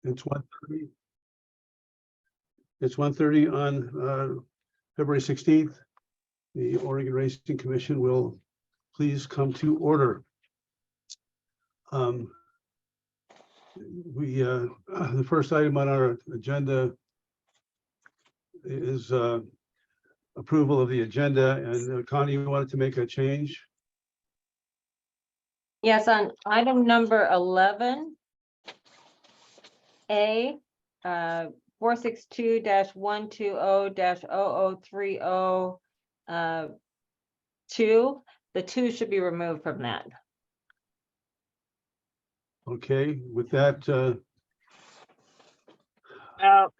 It's 1:30. It's 1:30 on February 16th. The Oregon Racing Commission will please come to order. The first item on our agenda is approval of the agenda. And Connie, you wanted to make a change? Yes, on item number 11, A, 462-120-0030, 2, the 2 should be removed from that. Okay, with that,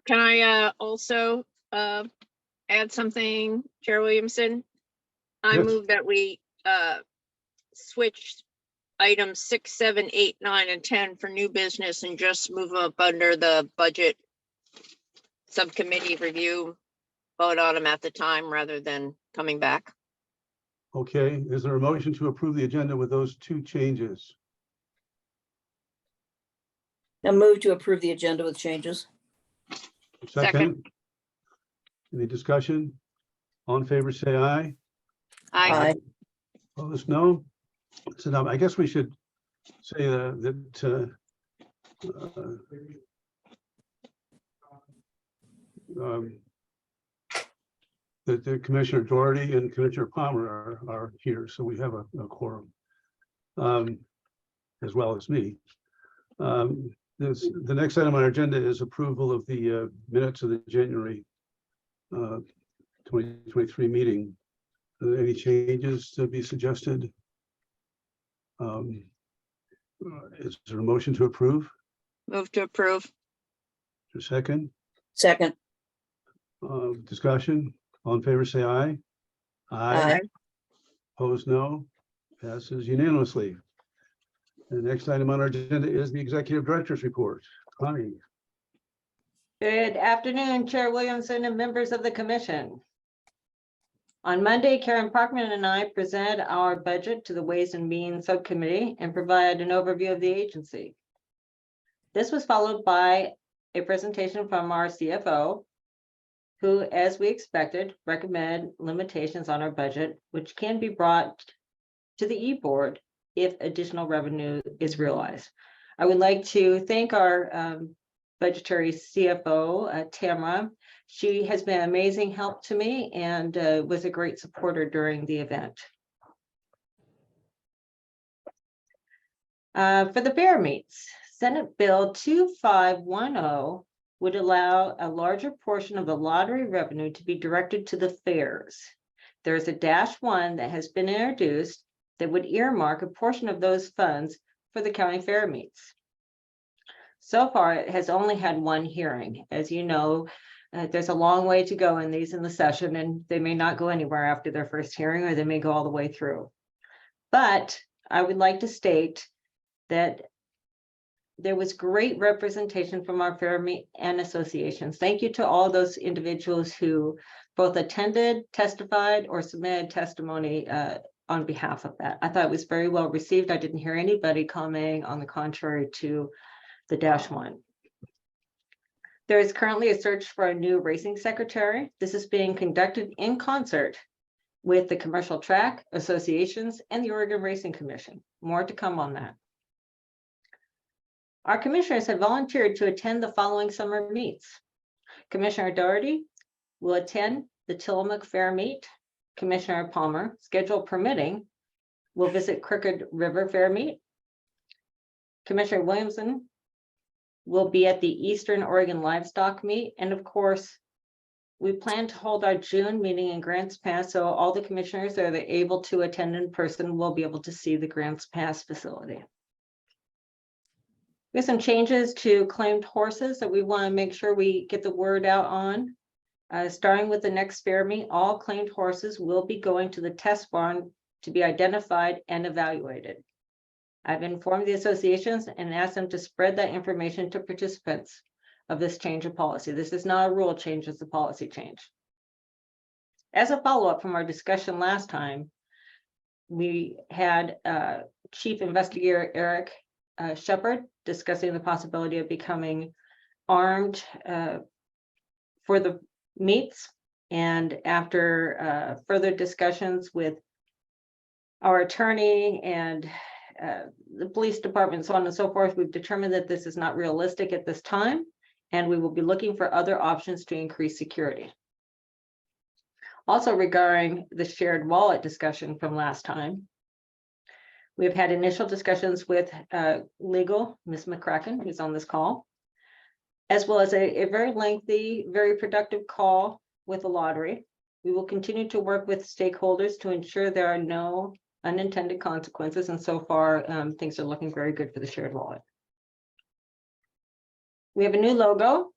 Can I also add something, Chair Williamson? I Yes. move that we switch items 6, 7, 8, 9, and 10 for new business and just move up under the budget subcommittee review, vote on them at the time rather than coming back. okay, is there a motion to approve the agenda with those 2 changes? I move to approve the agenda with changes. Second. Any discussion? All in favor, say aye. Aye. Opposed, no. So now I guess we should say that the Commissioner Doherty and Commissioner Palmer are here, so we have a quorum, as well as me. The next item on our agenda is approval of the minutes of the January 2023 meeting. Are there any changes to be suggested? Is there a motion to approve? Move to approve. Is there a second? Second. Discussion? All in favor, say aye. Aye. Opposed, no. Passes unanimously. The next item on our agenda is the Executive Director's Report. Connie. Good afternoon, Chair Williamson and members of the commission. On Monday, Karen Parkman and I presented our budget to the Ways and Means Subcommittee and provided an overview of the agency. This was followed by a presentation from our CFO, who, as we expected, recommended limitations on our budget, which can be brought to the e-board if additional revenue is realized. I would like to thank our budgetary CFO, Tamara. She has been amazing help to me and was a great supporter during the event. For the fair meets, Senate Bill 2510 would allow a larger portion of the lottery revenue to be directed to the fairs. There's a -1 that has been introduced that would earmark a portion of those funds for the county fair meets. So far, it has only had 1 hearing. As you know, there's a long way to go in the session, and they may not go anywhere after their first hearing, or they may go all the way through. But I would like to state that there was great representation from our fair meet and associations. Thank you to all those individuals who both attended, testified, or submitted testimony on behalf of that. I thought it was very well received. I didn't hear anybody commenting on the contrary to the -1. There is currently a search for a new racing secretary. This is being conducted in concert with the commercial track associations and the Oregon Racing Commission. More to come on that. Our commissioners have volunteered to attend the following summer meets. Commissioner Doherty will attend the Tillamook Fair Meet. Commissioner Palmer, schedule permitting, will visit Crooked River Fair Meet. Commissioner Williamson will be at the Eastern Oregon Livestock Meet. And of course, we plan to hold our June meeting in Grants Pass, so all the commissioners that are able to attend in person will be able to see the Grants Pass facility. We have some changes to claimed horses that we want to make sure we get the word out on. Starting with the next fair meet, all claimed horses will be going to the test barn to be identified and evaluated. I've informed the associations and asked them to spread that information to participants of this change of policy. This is not a rule change, it's a policy change. As a follow-up from our discussion last time, we had Chief Investigator Eric Shepard discussing the possibility of becoming armed for the meets. And after further discussions with our attorney and the police department, so on and so forth, we've determined that this is not realistic at this time, and we will be looking for other options to increase security. Also, regarding the shared wallet discussion from last time, we have had initial discussions with legal, Ms. McCracken, who's on this call, as well as a very lengthy, very productive call with the lottery. We will continue to work with stakeholders to ensure there are no unintended consequences, and so far things are looking very good for the shared wallet. We have a new logo.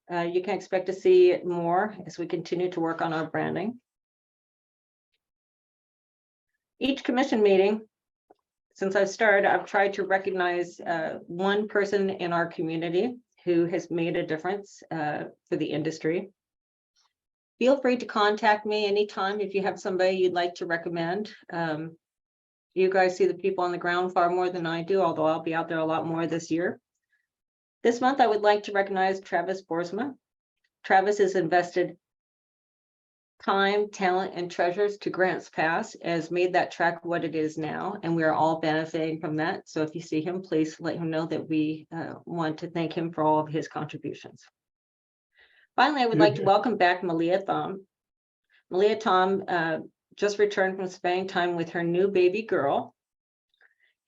You can expect to see more as we continue to work on our branding. Each commission meeting, since I've started, I've tried to recognize one person in our community who has made a difference for the industry. Feel free to contact me anytime if you have somebody you'd like to recommend. You guys see the people on the ground far more than I do, although I'll be out there a lot more this year. This month, I would like to recognize Travis Boersma. Travis has invested time, talent, and treasures to Grants Pass, has made that track what it is now, and we are all benefiting from that. So if you see him, please let him know that we want to thank him for all of his contributions. Finally, I would like to welcome back Malia Thom. Malia Thom just returned from spending time with her new baby girl,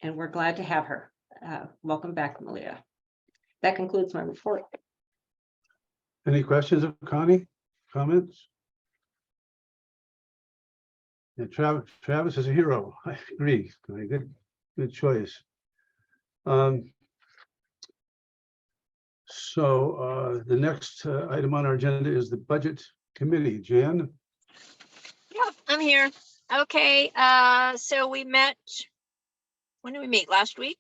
and we're glad to have her. Welcome back, Malia. That concludes my report. Any questions of Connie? Comments? Yeah, Travis is a hero. I agree. Good choice. So the next item on our agenda is the Budget Committee. Jan? Yep, I'm here. Okay, so we met, when did we meet? Last week,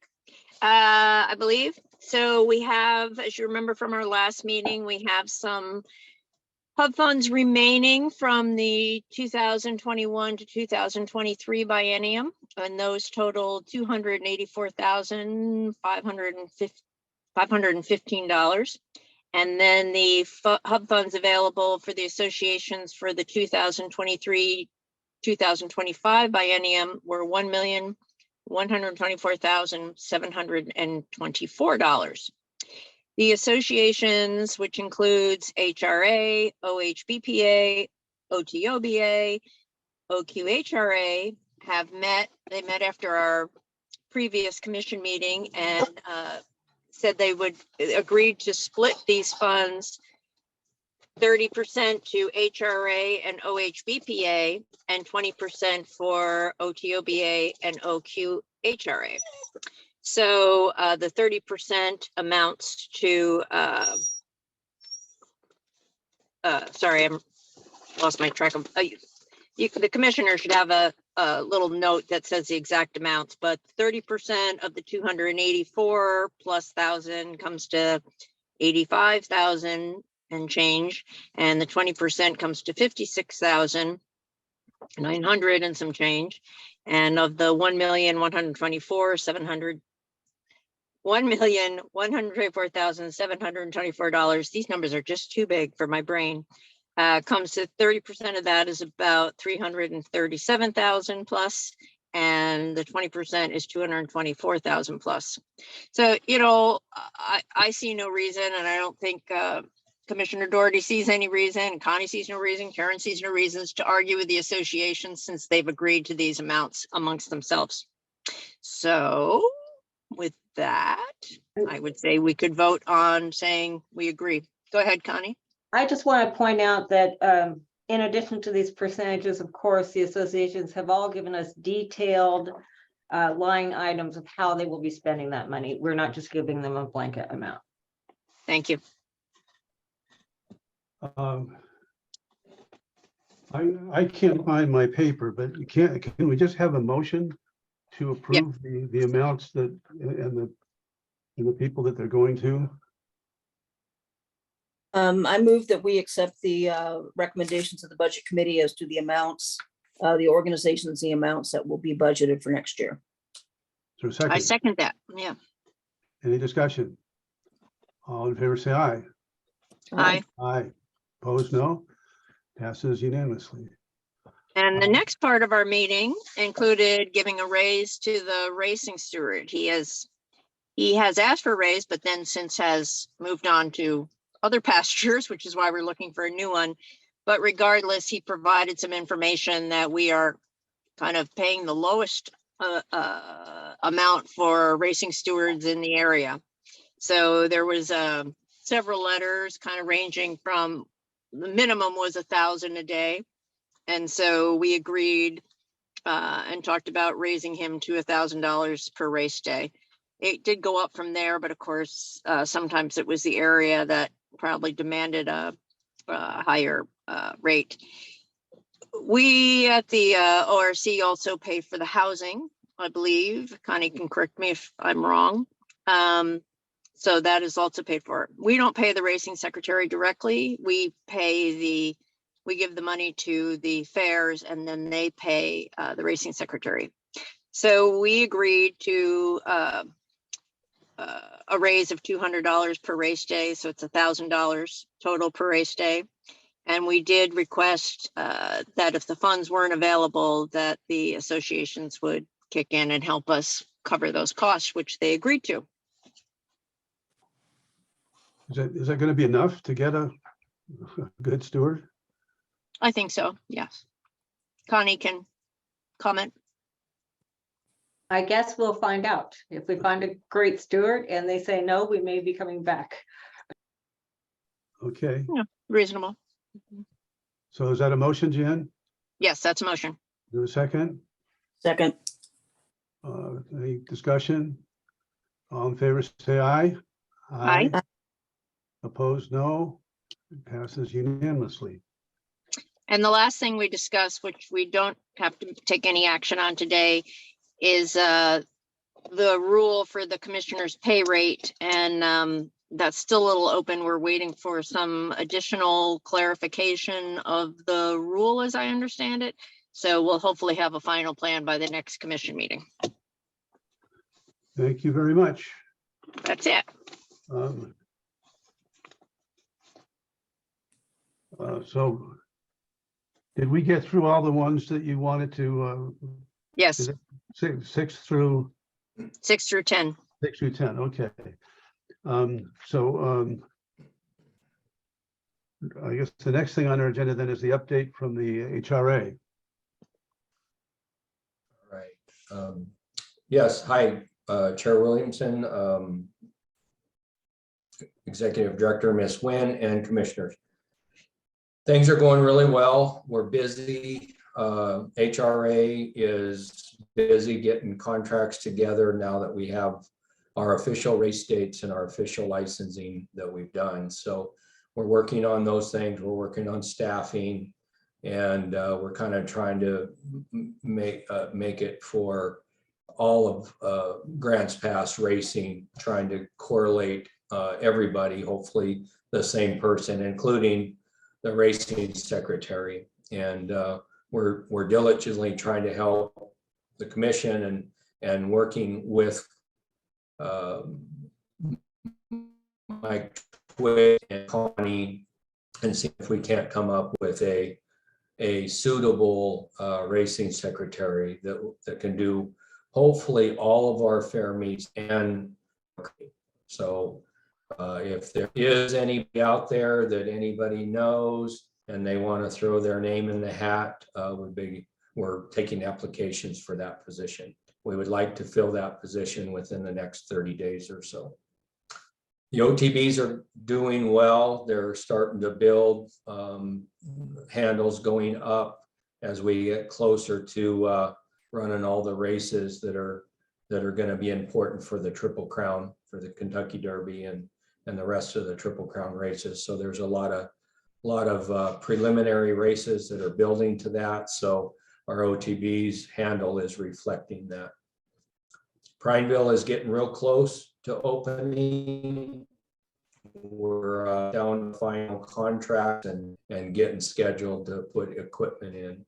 I believe. So we have, as you remember from our last meeting, we have some HUB funds remaining from the 2021 to 2023 biennium, and those total $284,515. And then the HUB funds available for the associations for the 2023-2025 biennium were $1,124,724. The associations, which includes HRA, OHBPA, OTOBA, OQHRA, have met. They met after our previous commission meeting and said they would agree to split these funds 30% to HRA and OHBPA and 20% for OTOBA and OQHRA. So the 30% amounts to, sorry, I lost my track of, the commissioner should have a little note that says the exact amounts, but 30% of the 284 plus 1,000 comes to 85,000 and change, and the 20% comes to 56,900 and some change. And of the $1,124,724, these numbers are just too big for my brain. Comes to 30% of that is about 337,000 plus, and the 20% is 224,000 plus. So, you know, I see no reason, and I don't think Commissioner Doherty sees any reason, Connie sees no reason, Karen sees no reasons to argue with the association since they've agreed to these amounts amongst themselves. So with that, I would say we could vote on saying we agree. Go ahead, Connie. I just want to point out that in addition to these percentages, of course, the associations have all given us detailed line items of how they will be spending that money. We're not just giving them a blanket amount. Thank you. I can't find my paper, but can we just have a motion to approve the amounts that and the people that they're going to? I move that we accept the recommendations of the Budget Committee as to the amounts, the organizations, the amounts that will be budgeted for next year. Is there a second? I second that. Yeah. Any discussion? All in favor, say aye. Aye. Aye. Opposed, no. Passes unanimously. And the next part of our meeting included giving a raise to the racing steward. He has asked for a raise, but then since has moved on to other pastures, which is why we're looking for a new one. But regardless, he provided some information that we are kind of paying the lowest amount for racing stewards in the area. So there was several letters kind of ranging from, the minimum was 1,000 a day. And so we agreed and talked about raising him to $1,000 per race day. It did go up from there, but of course, sometimes it was the area that probably demanded a higher rate. We at the ORC also pay for the housing, I believe. Connie can correct me if I'm wrong. So that is also paid for. We don't pay the racing secretary directly. We give the money to the fairs and then they pay the racing secretary. So we agreed to a raise of $200 per race day. So it's $1,000 total per race day. And we did request that if the funds weren't available, that the associations would kick in and help us cover those costs, which they agreed to. Is that going to be enough to get a good steward? I think so, yes. Connie can comment. I guess we'll find out. If we find a great steward and they say no, we may be coming back. Okay, Reasonable. so is that a motion, Jen? Yes, that's a motion. Do a second? Second. Any discussion? All in favor, say aye. Aye. Opposed, no. It passes unanimously. And the last thing we discussed, which we don't have to take any action on today, is the rule for the commissioner's pay rate. And that's still a little open. We're waiting for some additional clarification of the rule, as I understand it. So we'll hopefully have a final plan by the next commission meeting. Thank you very much. That's it. So did we get through all the ones that you wanted to, Yes, is it 6 through 6 through 10. 6 through 10? Okay. I guess the next thing on our agenda then is the update from the HRA. Right. Yes, hi, Chair Williamson, Executive Director, Ms. Nguyen, and Commissioners. Things are going really well. We're busy. HRA is busy getting contracts together now that we have our official race dates and our official licensing that we've done. So we're working on those things. We're working on staffing, and we're kind of trying to make it for all of Grants Pass Racing, trying to correlate everybody, hopefully the same person, including the racing secretary. And we're diligently trying to help the commission and working with Mike Twig and Connie and see if we can't come up with a suitable racing secretary that can do hopefully all of our fair meets. And so if there is anybody out there that anybody knows and they want to throw their name in the hat, we're taking applications for that position. We would like to fill that position within the next 30 days or so. The OTBs are doing well. They're starting to build, handles going up as we get closer to running all the races that are going to be important for the Triple Crown, for the Kentucky Derby and the rest of the Triple Crown races. So there's a lot of preliminary races that are building to that. So our OTB's handle is reflecting that. Prineville is getting real close to opening. We're down to final contract and getting scheduled to put equipment in.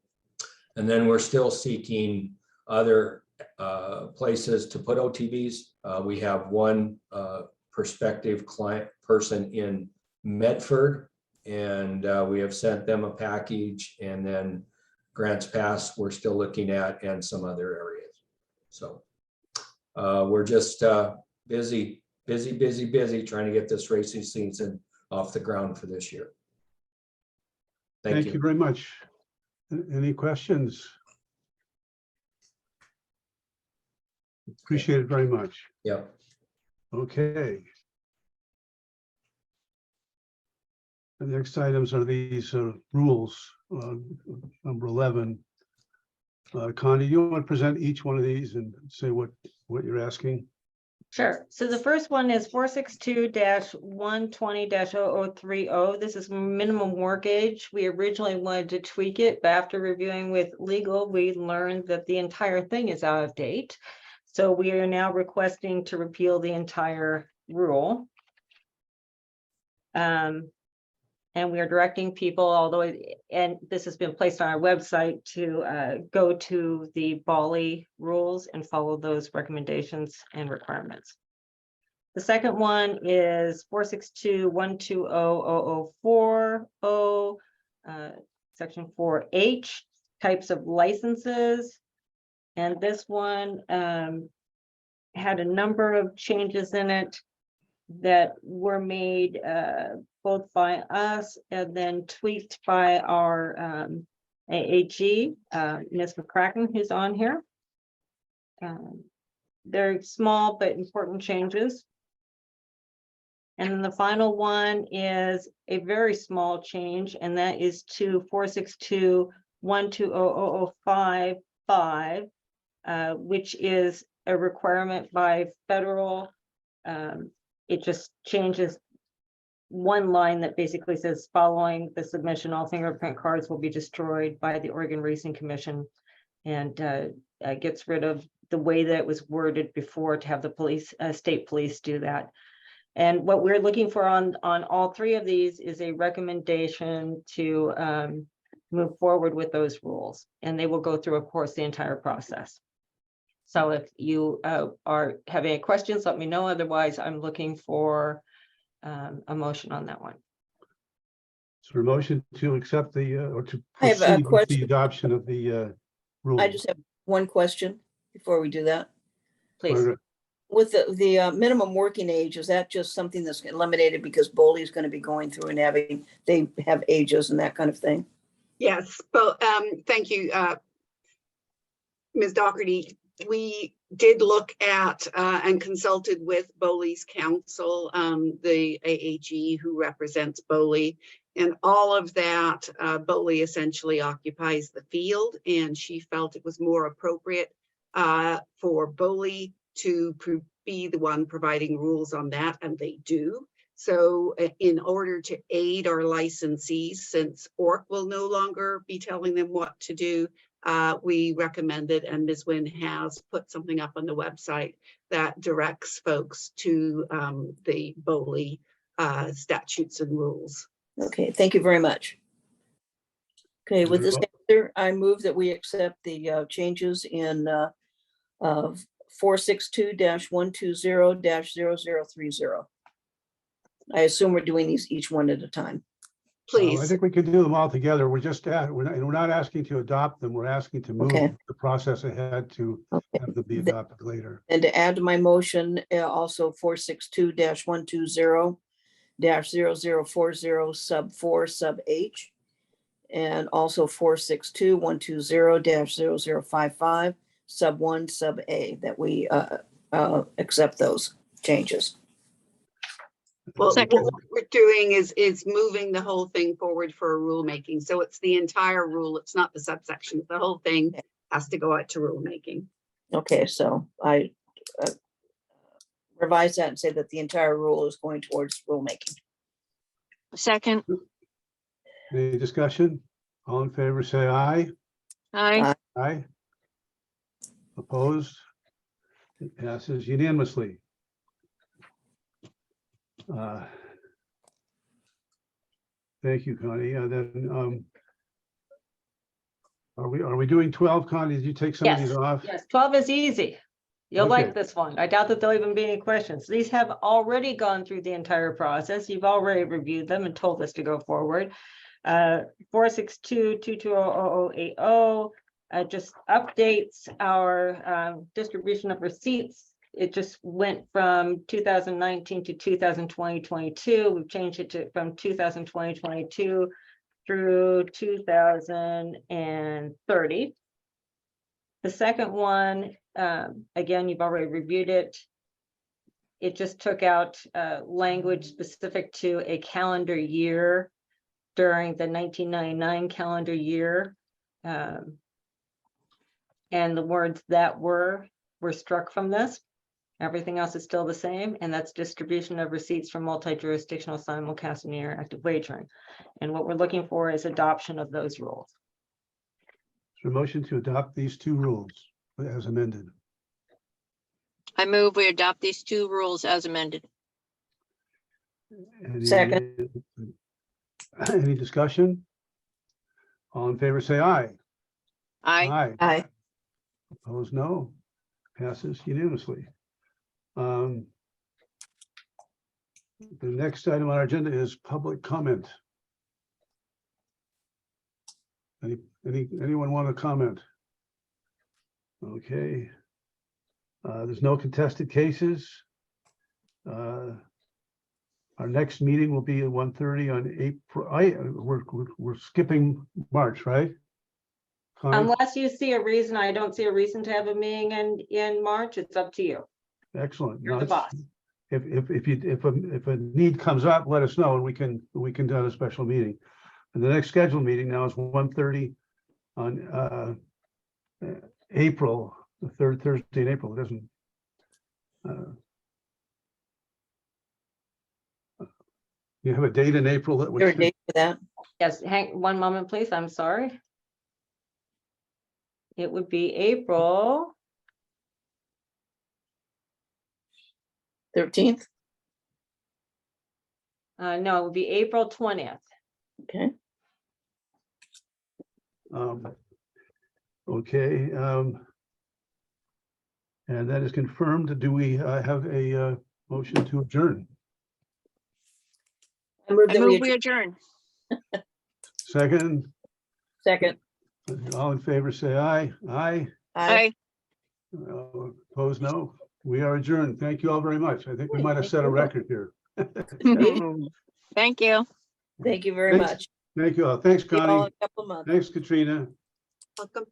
And then we're still seeking other places to put OTBs. We have one prospective client person in Medford. And we have sent them a package, and then Grants Pass we're still looking at, and some other areas. So we're just busy trying to get this racing season off the ground for this year. Thank you you. very much. Any questions? Appreciate it very much. Yeah. Okay. The next items are these rules, number 11. Connie, you want to present each one of these and say what you're asking? Sure. So the first one is 462-120-0030. This is minimum mortgage. We originally wanted to tweak it, but after reviewing with legal, we learned that the entire thing is out of date. So we are now requesting to repeal the entire rule. And we are directing people, although, and this has been placed on our website, to go to the Bali rules and follow those recommendations and requirements. The second one is 462-120-0040, section 4H, types of licenses. And this one had a number of changes in it that were made both by us and then tweaked by our AAG, Ms. McCracken, who's on here. They're small but important changes. And then the final one is a very small change, and that is to 462-120-0055, which is a requirement by federal. It just changes one line that basically says, following the submission, all fingerprint cards will be destroyed by the Oregon Racing Commission, and gets rid of the way that it was worded before to have the police, state police do that. And what we're looking for on all three of these is a recommendation to move forward with those rules, and they will go through, of course, the entire process. So if you have any questions, let me know. Otherwise, I'm looking for a motion on that one. So a motion to accept the, or to I have a proceed with the question. adoption of the rule. I just have one question before we do that. Please. Margaret? With the minimum working age, is that just something that's eliminated because Boley is going to be going through and they have ages and that kind of thing? Yes, but thank you, Ms. Doherty. We did look at and consulted with Boley's counsel, the AAG who represents Boley, and all of that. Boley essentially occupies the field, and she felt it was more appropriate for Boley to be the one providing rules on that, and they do. So in order to aid our licensees, since ORC will no longer be telling them what to do, we recommended, and Ms. Wynn has put something up on the website that directs folks to the Boley statutes and rules. Okay, thank you very much. Okay, with this answer, I move that we accept the changes in 462-120-0030. I assume we're doing these each one at a time. I Please. think we can do them all together. We're just we're not asking to adopt them. We're asking to move Okay. the process ahead to Okay. have them be adopted later. And to add to my motion, also 462-120-0040 sub 4 sub H. And also 462-120-0055 sub 1 sub A, that we accept those changes. Well, Second. what we're doing is moving the whole thing forward for a rulemaking. So it's the entire rule. It's not the subsections. The whole thing has to go out to rulemaking. Okay, so I revise that and say that the entire rule is going towards rulemaking. Second. Any discussion? All in favor, say aye. Aye. Aye. Opposed? It passes unanimously. Thank you, Connie. Then are we doing 12, Connie? Did you take some of these Yes. off? Yes, 12 is easy. You'll like Okay. this one. I doubt that there'll even be any questions. These have already gone through the entire process. You've already reviewed them and told us to go forward. 462-220080 just updates our distribution of receipts. It just went from 2019 to 2020-22. We've changed it to from 2020-22 through 2030. The second one, again, you've already reviewed it. It just took out language specific to a calendar year during the 1999 calendar year. And the words that were struck from this. Everything else is still the same, and that's distribution of receipts from multi-jurisdictional simulcast and interactive wagering. And what we're looking for is adoption of those rules. Is there a motion to adopt these two rules as amended? I move we adopt these two rules as amended. Second. Any discussion? All in favor, say aye. Aye. Aye. Opposed, no. Passes unanimously. The next item on our agenda is public comment. Anyone want to comment? Okay. There's no contested cases. Our next meeting will be at 1:30 on April. We're skipping March, right? Connie? Unless you see a reason, I don't see a reason to have a meeting in March. It's up to you. Excellent. You're No, the it's- boss. If a need comes up, let us know and we can do a special meeting. And the next scheduled meeting now is 1:30 on April, the third Thursday in April. It doesn't. You have a date in April that There a would, date for that? Yes, hang one moment, please. I'm sorry. It would be April. 13th? No, it would be April 20th. Okay. okay. And that is confirmed. Do we have a motion to adjourn? I move I that move we we adjourn. Second, second. all in favor, say aye. Aye. Aye. Opposed, no. We are adjourned. Thank you all very much. I think we Great, might have thank set a you. record here. Thank you. Thank you very Thanks. much. Thank you all. Thanks, See you all in Connie. a couple of months. Thanks, Katrina. Welcome.